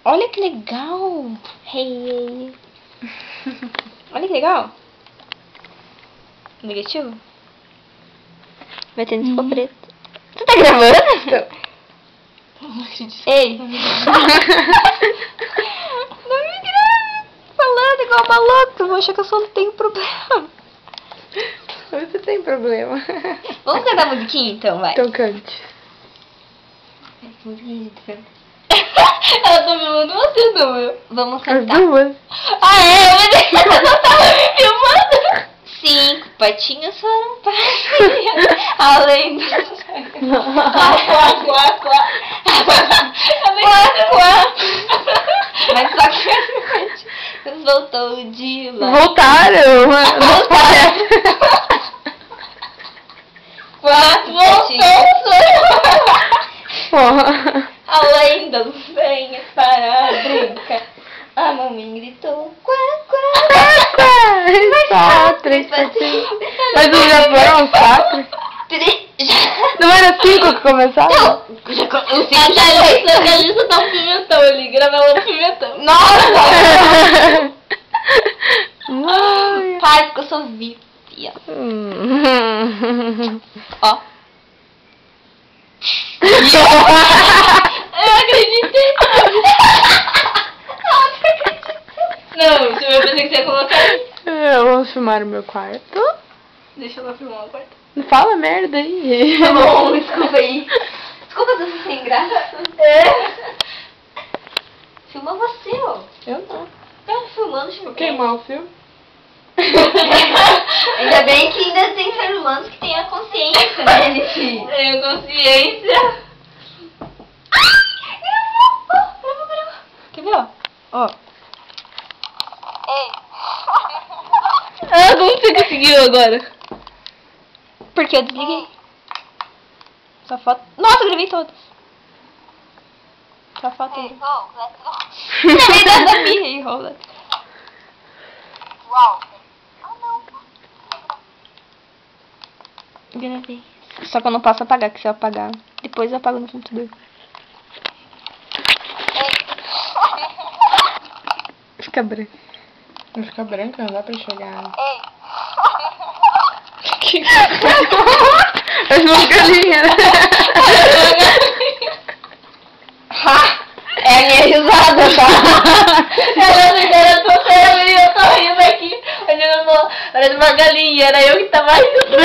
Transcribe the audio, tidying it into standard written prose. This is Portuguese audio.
Olha que legal. Hey. Olha que legal. Negativo? Vai ter nesse preto. Você tá gravando? Não acredito. Ei. Não me grava. Falando igual maluco. Vou achar que eu só não tenho problema. Você tem problema. Vamos cantar a musiquinha então, vai. Então cante. Ela tá filmando você, não eu. Vamos As cantar. duas. Ah, é? Mas ela não tava me filmando. 5 patinhos foram passear além do... Quá, quá, quá. Mas só que voltou de lá. Voltaram. Quatro Porra. além das senhas para brincar. A mamãe gritou quá, quá. Só 3 patinhos. Mas não já foram 4? Não era 5 que começaram? A Thalissa tá um pimentão ali, gravando um pimentão. Nossa! Pai, porque eu sou VIP. Ó. Eu acreditei. Não, eu pensei que você ia colocar aí. Vamos filmar o meu quarto. Deixa ela filmar o quarto. Não fala merda aí. Tá bom, desculpa aí. Desculpa se você sem graça. É. Filma você, ó. Eu não. Tá filmando, deixa eu Vou queimar o fio. Ainda bem que ainda tem seres humanos que têm a consciência, né, Nifi? Tenho consciência. Gravou. Quer ver, ó? Ó. Ah, como você conseguiu agora? Porque eu desliguei. Só falta... Nossa, eu gravei todas. Só falta... Hey, ho, let's go. Gravei da minha aí, rola. Wow. Oh, não. Gravei. Só que eu não posso apagar, que se eu apagar, depois eu apago no computador. Fica branco. Não fica branca, não dá pra enxergar. Hey. As uma galinha, né? É a minha risada, tá? Ela não era tão séria e eu tô rindo aqui. Olhando uma galinha, era eu que tava rindo.